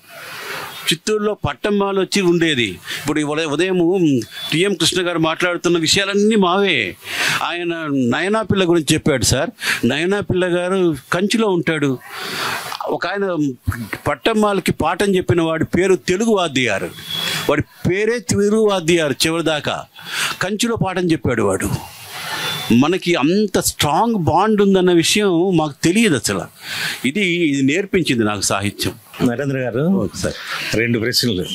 చిత్తూరులో పట్టమ్మాలు వచ్చి ఉండేది. ఇప్పుడు ఉదయం టిఎం కృష్ణ గారు మాట్లాడుతున్న విషయాలన్నీ మావే. ఆయన నయనా పిల్ల గురించి చెప్పాడు సార్. నయనా పిల్ల గారు కంచిలో ఉంటాడు. ఒక ఆయన పట్టమ్మాలకి పాఠం చెప్పిన వాడి పేరు తెలుగు వాద్యారు. వాడి పేరే తెలుగు వాద్యారు. చివరిదాకా కంచిలో పాఠం చెప్పాడు వాడు. మనకి అంత స్ట్రాంగ్ బాండ్ ఉందన్న విషయం మాకు తెలియదు అసలు. ఇది నేర్పించింది నాకు సాహిత్యం. నరేంద్ర గారు సార్ 2 ప్రశ్నలు.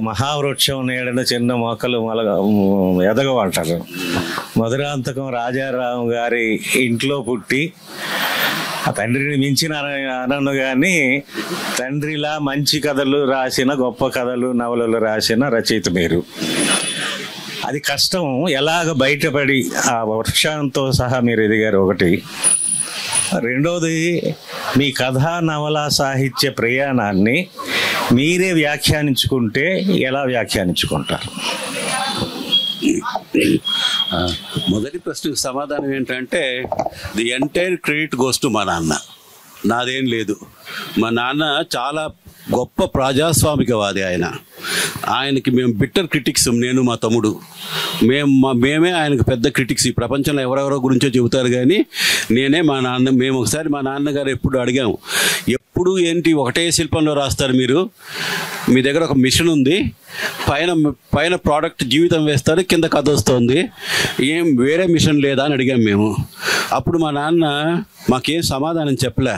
మహావృక్షం నీడన చిన్న మొక్కలు ఎదగవు అంటారు. మధురాంతకం రాజారాం గారి ఇంట్లో పుట్టి ఆ తండ్రిని మించిన అనను కానీ తండ్రిలా మంచి కథలు రాసిన, గొప్ప కథలు నవలలు రాసిన రచయిత మీరు. అది కష్టం ఎలాగ బయటపడి ఆ వృక్షంతో సహా మీరు ఎదిగారు ఒకటి. రెండోది, మీ కథా నవల సాహిత్య ప్రయాణాన్ని మీరే వ్యాఖ్యానించుకుంటే ఎలా వ్యాఖ్యానించుకుంటారు? మొదటి ప్రశ్నకు సమాధానం ఏంటంటే the entire credit goes to మా నాన్న. నాదేం లేదు. మా నాన్న చాలా గొప్ప ప్రజాస్వామికవాది. ఆయనకి మేము బిట్టర్ క్రిటిక్స్, నేను మా తమ్ముడు. మేమే ఆయనకు పెద్ద క్రిటిక్స్. ఈ ప్రపంచంలో ఎవరెవరో గురించో చెబుతారు కానీ మేము ఒకసారి మా నాన్నగారు ఎప్పుడు అడిగాము, ఎప్పుడు ఏంటి ఒకటే శిల్పంలో రాస్తారు మీరు, మీ దగ్గర ఒక మిషన్ ఉంది, పైన ప్రోడక్ట్ జీవితం వేస్తారు, కింద కథ వస్తుంది, ఏం వేరే మిషన్ లేదా అని అడిగాం మేము. అప్పుడు మా నాన్న మాకేం సమాధానం చెప్పలే.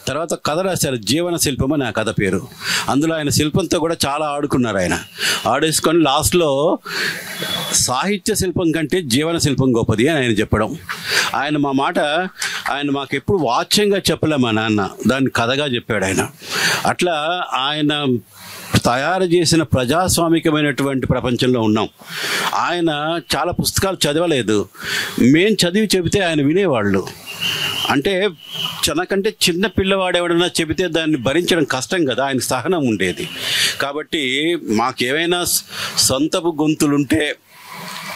తర్వాత కథ రాశారు, జీవన శిల్పం అని ఆ కథ పేరు. అందులో ఆయన శిల్పంతో కూడా చాలా ఆడుకున్నారు. ఆయన ఆడేసుకొని లాస్ట్లో సాహిత్య శిల్పం కంటే జీవన శిల్పం గొప్పది అని ఆయన చెప్పడం. ఆయన మాకెప్పుడు వాచ్యంగా చెప్పలే మా నాన్న, దాన్ని కథగా చెప్పాడు ఆయన. అట్లా ఆయన తయారు చేసిన ప్రజాస్వామికమైనటువంటి ప్రపంచంలో ఉన్నాం. ఆయన చాలా పుస్తకాలు చదవలేదు, మేము చదివి చెబితే ఆయన వినేవాళ్ళు. అంటే తనకంటే చిన్న పిల్లవాడు ఎవడన్నా చెబితే దాన్ని భరించడం కష్టం కదా, ఆయనకు సహనం ఉండేది. కాబట్టి మాకేమైనా సొంతపు గొంతులుంటే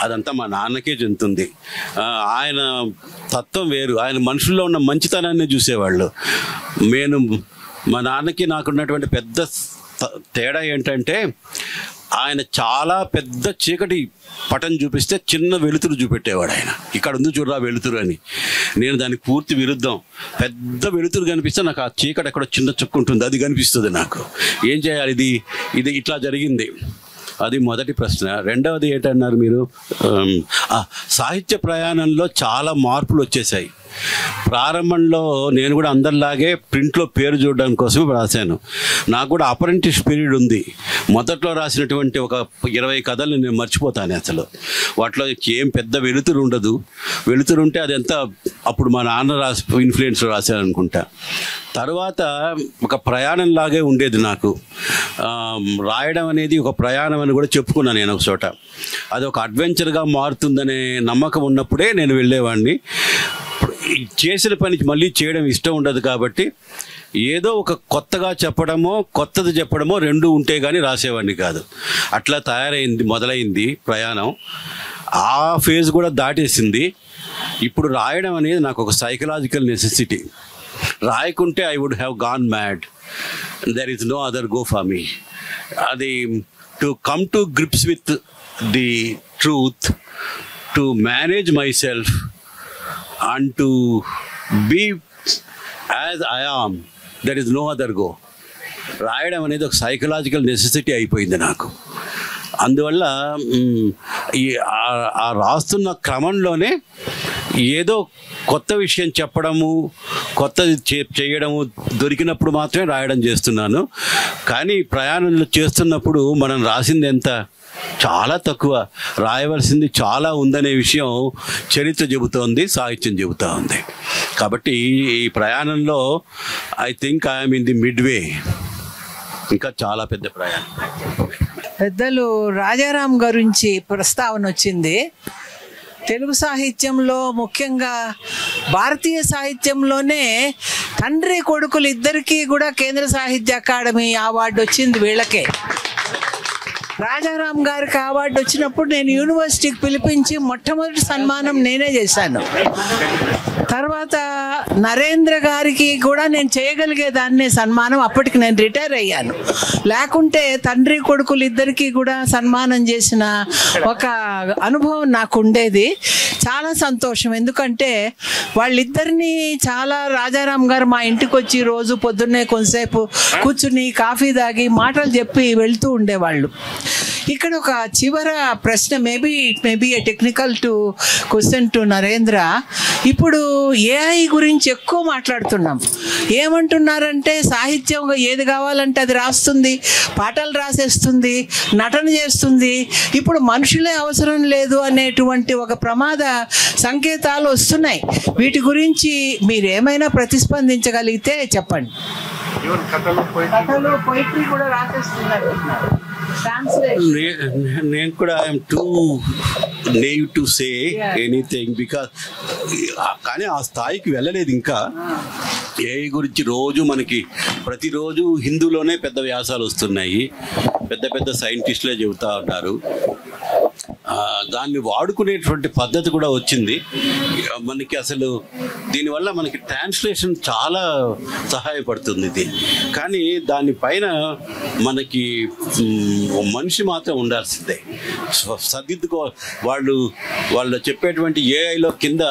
అదంతా మా నాన్నకే చెందుతుంది. ఆయన తత్వం వేరు. ఆయన మనుషుల్లో ఉన్న మంచితనాన్ని చూసేవాళ్ళు. మా నాన్నకి నాకున్నటువంటి పెద్ద తేడా ఏంటంటే ఆయన చాలా పెద్ద చీకటి పటం చూపిస్తే చిన్న వెలుతురు చూపెట్టేవాడు. ఆయన ఇక్కడ ఉంది చూడరా వెలుతురు అని. నేను దానికి పూర్తి విరుద్ధం. పెద్ద వెలుతురు కనిపిస్తే నాకు ఆ చీకటి ఎక్కడో చిన్న చుక్క ఉంటుంది, అది కనిపిస్తుంది నాకు. ఏం చేయాలి? ఇది ఇట్లా జరిగింది. అది మొదటి ప్రశ్న. రెండవది ఏంటన్నారు మీరు? సాహిత్య ప్రయాణంలో చాలా మార్పులు వచ్చేసాయి. ప్రారంభంలో నేను కూడా అందరిలాగే ప్రింట్లో పేరు చూడడం కోసమే రాశాను. నాకు కూడా అప్రెంటిస్ పీరియడ్ ఉంది. మొదట్లో రాసినటువంటి ఒక 20 కథలు నేను మర్చిపోతాను అసలు. వాటిలో ఏం పెద్ద వెలుతురు ఉండదు. వెలుతురు ఉంటే అది ఎంత అప్పుడు మా నాన్న ఇన్ఫ్లుయెన్స్ రాశాను అనుకుంటా. తర్వాత ఒక ప్రయాణం లాగే ఉండేది నాకు. రాయడం అనేది ఒక ప్రయాణం అని కూడా చెప్పుకున్నాను నేను ఒక చోట. అది ఒక అడ్వెంచర్గా మారుతుందనే నమ్మకం ఉన్నప్పుడే నేను వెళ్ళేవాడిని. చేసిన పని మళ్ళీ చేయడం ఇష్టం ఉండదు కాబట్టి ఏదో ఒక కొత్తగా చెప్పడమో కొత్తది చెప్పడమో రెండు ఉంటే కానీ రాసేవాడిని కాదు. అట్లా మొదలైంది ప్రయాణం. ఆ ఫేజ్ కూడా దాటేసింది. ఇప్పుడు రాయడం అనేది నాకు ఒక సైకలాజికల్ నెసెసిటీ. రాయకుంటే I would have gone mad. There is no other go for me. అది to come to grips with the truth, to manage myself and to be as I am, there is no other go. రాయడం అనేది ఒక psychological necessity అయిపోయింది నాకు. అందువల్ల ఆ రాస్తున్న క్రమంలోనే ఏదో కొత్త విషయం చెప్పడము, కొత్తది చేయడము దొరికినప్పుడు మాత్రమే రాయడం చేస్తున్నాను. కానీ ప్రయాణంలో చేస్తున్నప్పుడు మనం రాసింది ఎంత? చాలా తక్కువ. రాయవలసింది చాలా ఉందనే విషయం చరిత్ర చెబుతోంది, సాహిత్యం చెబుతూ ఉంది. కాబట్టి ఈ ప్రయాణంలో I think I'm in the midway. ఇంకా చాలా పెద్ద ప్రయాణం. పెద్దలు రాజారాం గురించి ప్రస్తావన వచ్చింది. తెలుగు సాహిత్యంలో ముఖ్యంగా భారతీయ సాహిత్యంలోనే తండ్రి కొడుకులు ఇద్దరికీ కూడా కేంద్ర సాహిత్య అకాడమీ అవార్డు వచ్చింది వీళ్ళకే. రాజారాం గారికి అవార్డు వచ్చినప్పుడు నేను యూనివర్సిటీకి పిలిపించి మొట్టమొదటి సన్మానం నేనే చేశాను. తర్వాత నరేంద్ర గారికి కూడా నేను చేయగలిగేదాన్ని సన్మానం. అప్పటికి నేను రిటైర్ అయ్యాను. లేకుంటే తండ్రి కొడుకులు ఇద్దరికీ కూడా సన్మానం చేసిన ఒక అనుభవం నాకు ఉండేది. చాలా సంతోషం. ఎందుకంటే వాళ్ళిద్దరినీ చాలా రాజారాం గారు మా ఇంటికి వచ్చి రోజు పొద్దున్నే కొంతసేపు కూర్చుని కాఫీ తాగి మాటలు చెప్పి వెళ్తూ ఉండేవాళ్ళు. ఇక్కడ ఒక చివర ప్రశ్న, maybe it may be a technical to question to Narendra. ఇప్పుడు ఏఐ గురించి ఎక్కువ మాట్లాడుతున్నాం. ఏమంటున్నారంటే సాహిత్యం ఏది కావాలంటే అది రాస్తుంది, పాటలు రాసేస్తుంది, నటన చేస్తుంది, ఇప్పుడు మనుషులే అవసరం లేదు అనేటువంటి ఒక ప్రమాద సంకేతాలు వస్తున్నాయి. వీటి గురించి మీరు ఏమైనా ప్రతిస్పందించగలిగితే చెప్పండి. కథలు పోయిటరీ కూడా రాసేస్తున్నారు. నేను కూడా I'm two నేవ్ to say anything because, కానీ ఆ స్థాయికి వెళ్ళలేదు ఇంకా. ఏఐ గురించి రోజు మనకి ప్రతిరోజు హిందూలోనే పెద్ద వ్యాసాలు వస్తున్నాయి, పెద్ద పెద్ద సైంటిస్టులే చెబుతూ ఉన్నారు. దాన్ని వాడుకునేటువంటి పద్ధతి కూడా వచ్చింది మనకి. అసలు దీనివల్ల మనకి ట్రాన్స్లేషన్ చాలా సహాయపడుతుంది ఇది. కానీ దానిపైన మనకి మనిషి మాత్రం ఉండాల్సిందే, సర్దిద్దుకో. వాళ్ళు చెప్పేటువంటి ఏఐలో కింద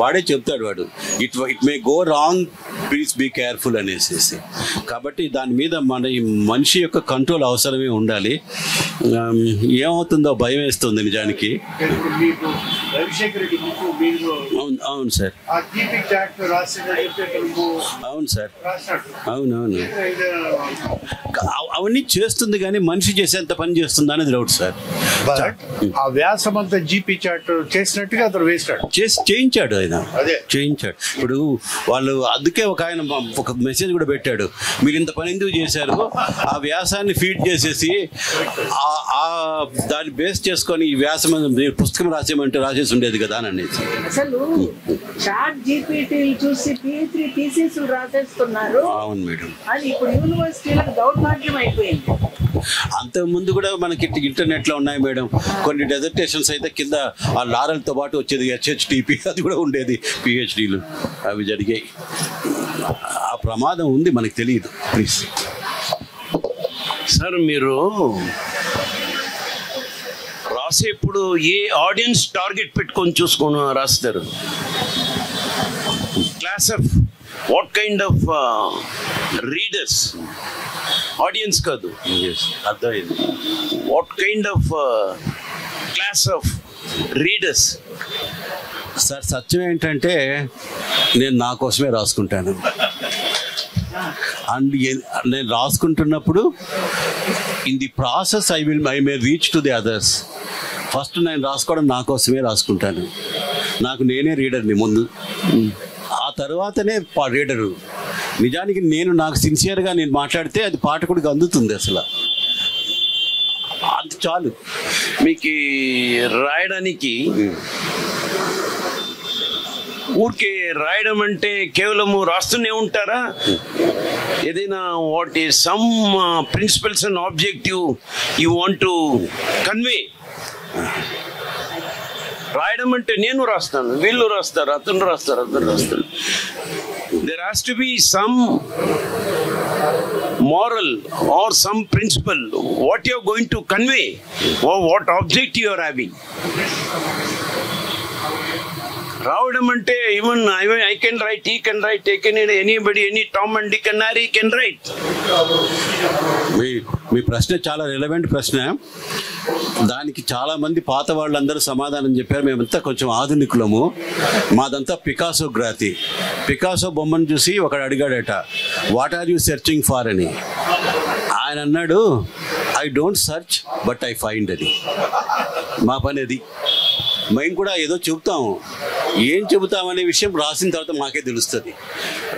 వాడే చెప్తాడు, it may go wrong, please be careful అనేసి. కాబట్టి దాని మీద ఈ మనిషి యొక్క కంట్రోల్ అవసరమే ఉండాలి. ఏమవుతుందో భయం వేస్తుంది నిజానికి. అవును సార్, అవును సార్, అవునవును. అవన్నీ చేస్తుంది కానీ మనిషి చేసేంత పని చేస్తుందా అనేది డౌట్ సార్. ఆ వ్యాసం అంతా జీపీ చాట్ చేసినట్టుగా అతను వేస్తాడు, చేయించాడు ఆయన, చేయించాడు. ఇప్పుడు వాళ్ళు అందుకే ఆయన ఒక మెసేజ్ కూడా పెట్టాడు, మీరు ఇంత పని ఎందుకు చేశారు, ఆ వ్యాసాన్ని ఫీడ్ చేసేసి దాన్ని బేస్ చేసుకొని ఈ వ్యాసం పుస్తకం రాసేమంటే రాసేసి ఉండేది కదా అని అనేసి. అసలు చాట్ జీపీటీ చూసి PhD థీసిస్ రాసేస్తున్నారు. అవును మేడం, అది ఇప్పుడు యూనివర్సిటీలకు దౌర్భాగ్యం అయిపోయింది. అంతకుముందు కూడా మనకి ఇంటర్నెట్లో ఉన్నాయి మేడం, కొన్ని డెజర్టేషన్స్ అయితే కింద ఆ లారల్తో పాటు వచ్చేది HHTP, అది కూడా ఉండేది, PhDలు అవి జరిగాయి. ఆ ప్రమాదం ఉంది, మనకు తెలియదు. ప్లీజ్ సార్, మీరు రాసేప్పుడు ఏ ఆడియన్స్ టార్గెట్ పెట్టుకొని చూసుకొని రాస్తారు? Class of what kind of readers, audience కాదు, అర్థమైంది. What kind of class of readers? Sir సత్యం ఏంటంటే నేను నా కోసమే రాసుకుంటాను. అండ్ నేను రాసుకుంటున్నప్పుడు in the process I may reach to the others. First నేను రాసుకోవడం నా కోసమే రాసుకుంటాను, నాకు నేనే రీడర్ని ముందు, ఆ తర్వాతనే రీడరు. నిజానికి నాకు సిన్సియర్గా నేను మాట్లాడితే అది పాఠకుడికి అందుతుంది, అసలు అది చాలు. మీకు రాయడానికి ఊరికే రాయడం అంటే కేవలము రాస్తూనే ఉంటారా? ఏదైనా what is some principles and objective you want to convey? రాయడం అంటే నేను రాస్తాను, వీళ్ళు రాస్తారు, అతను రాస్తారు, అతను రాస్తారు. There has to be some moral or some principle what you are going to convey or what object you are having. రావడం అంటే even I can write, he can write, anybody, any Tom and Dick and Harry can write. మీ ప్రశ్న చాలా relevant ప్రశ్న. దానికి చాలా మంది పాత వాళ్ళందరూ సమాధానం చెప్పారు. మేమంతా కొంచెం ఆధునికులము, మాదంతా పికాసో గ్రాతి. పికాసో బొమ్మను చూసి ఒకడు అడిగాడట, what are you searching for అని. ఆయన అన్నాడు, I don't search but I find అని. మా పని అది. మేము కూడా ఏదో చెబుతాము, ఏం చెబుతామనే విషయం రాసిన తర్వాత మాకే తెలుస్తుంది.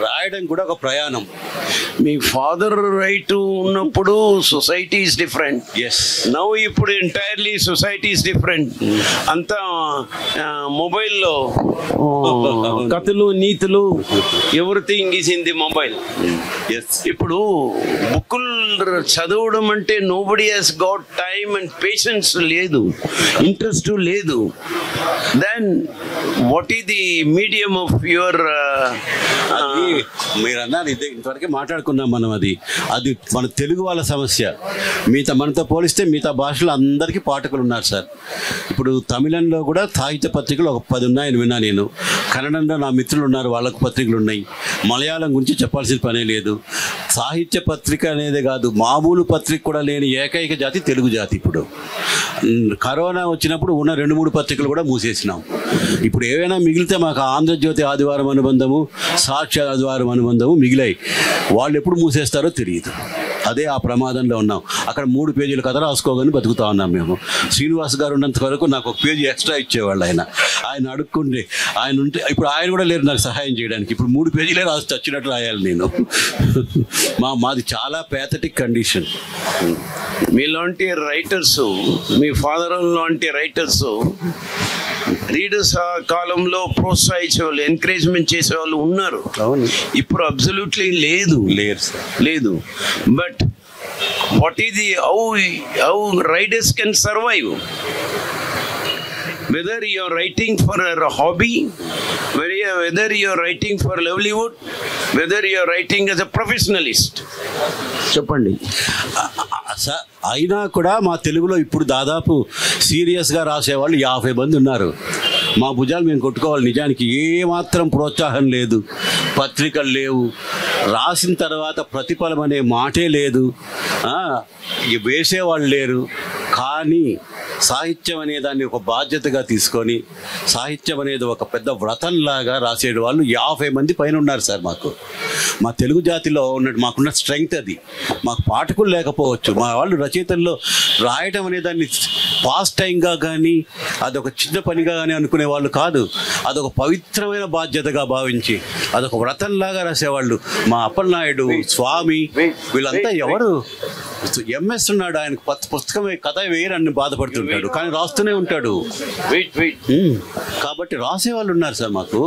రాయడం కూడా ఒక ప్రయాణం. మీ ఫాదర్ రైట్ ఉన్నప్పుడు సొసైటీ ఈస్ డిఫరెంట్. నౌ ఇప్పుడు ఎంటైర్లీ సొసైటీ ఈస్ డిఫరెంట్. అంతా మొబైల్లో కథలు, నీతులు, everything is in the mobile. ఇప్పుడు బుక్కులు చదవడం అంటే nobody has got time and patience లేదు, ఇంట్రెస్ట్ లేదు. Then what is the medium of your? మీరు అన్నారు ఇదే, ఇంతవరకే మాట్లాడుకున్నాం మనం. అది మన తెలుగు వాళ్ళ సమస్య. మనతో పోలిస్తే మిగతా భాషలో అందరికీ పాఠకులు ఉన్నారు సార్. ఇప్పుడు తమిళంలో కూడా సాహిత్య పత్రికలు ఒక 10 ఉన్నాయని విన్నా నేను. కన్నడంలో నా మిత్రులు ఉన్నారు, వాళ్ళకు పత్రికలు ఉన్నాయి. మలయాళం గురించి చెప్పాల్సిన పనే లేదు. సాహిత్య పత్రిక అనేదే కాదు, మామూలు పత్రిక కూడా లేని ఏకైక జాతి తెలుగు జాతి. ఇప్పుడు కరోనా వచ్చినప్పుడు ఉన్న 2-3 పత్రికలు కూడా మూసేసినాం. ఇప్పుడు ఏవైనా మిగిలితే మాకు ఆంధ్రజ్యోతి ఆదివారం అనుబంధము, సాక్షి ఆదివారం అనుబంధము మిగిలాయి. వాళ్ళు ఎప్పుడు మూసేస్తారో తెలియదు. అదే ఆ ప్రమాదంలో ఉన్నాం. అక్కడ 3 పేజీల కథ రాసుకోగానే బతుకుతా ఉన్నాం మేము. శ్రీనివాస్ గారు ఉన్నంత వరకు నాకు 1 పేజీ ఎక్స్ట్రా ఇచ్చేవాళ్ళు. ఆయన అడుక్కుంటే ఆయన ఉంటే, ఇప్పుడు ఆయన కూడా లేరు నాకు సహాయం చేయడానికి. ఇప్పుడు 3 పేజీలే రాసి చచ్చినట్టు రాయాలి నేను. మాది చాలా ప్యాథటిక్ కండిషన్. మీలాంటి రైటర్స్, మీ ఫాదర్ లాంటి రైటర్స్ రీడర్స్ ఆ కాలంలో ప్రోత్సహించేవాళ్ళు, ఎంకరేజ్మెంట్ చేసేవాళ్ళు ఉన్నారు. ఇప్పుడు అబ్సల్యూట్లీ లేదు. But what is the how riders can survive? whether you are writing for a hobby, whether you are writing for livelihood, whether you are writing as a professionalist. చెప్పండి. అయినా కూడా మా తెలుగులో ఇప్పుడు దాదాపు సీరియస్గా రాసేవాళ్ళు 50 మంది ఉన్నారు. మా భుజాలు మేము కొట్టుకోవాలి. నిజానికి ఏమాత్రం ప్రోత్సాహం లేదు, పత్రికలు లేవు, రాసిన తర్వాత ప్రతిఫలం అనే మాటే లేదు, వేసేవాళ్ళు లేరు. కానీ సాహిత్యం అనే దాన్ని ఒక బాధ్యతగా తీసుకొని, సాహిత్యం అనేది ఒక పెద్ద వ్రతంలాగా రాసేడు వాళ్ళు 50 మంది పైన ఉన్నారు సార్. మా తెలుగు జాతిలో మాకున్న స్ట్రెంగ్త్ అది. మాకు పాఠకులు లేకపోవచ్చు, మా వాళ్ళు రచయితల్లో రాయటం అనే దాన్ని పాస్ట్ టైంగా కానీ అదొక చిన్న పనిగా కానీ అనుకునే వాళ్ళు కాదు. అదొక పవిత్రమైన బాధ్యతగా భావించి అదొక వ్రతంలాగా రాసేవాళ్ళు. మా అప్పలనాయుడు, స్వామి, వీళ్ళంతా ఎవరు? ఎంఎస్ ఉన్నాడు, ఆయనకు పుస్తకమే కథ వేయరని బాధపడుతుంటాడు, కానీ రాస్తూనే ఉంటాడు. కాబట్టి రాసేవాళ్ళు ఉన్నారు సార్ మాకు.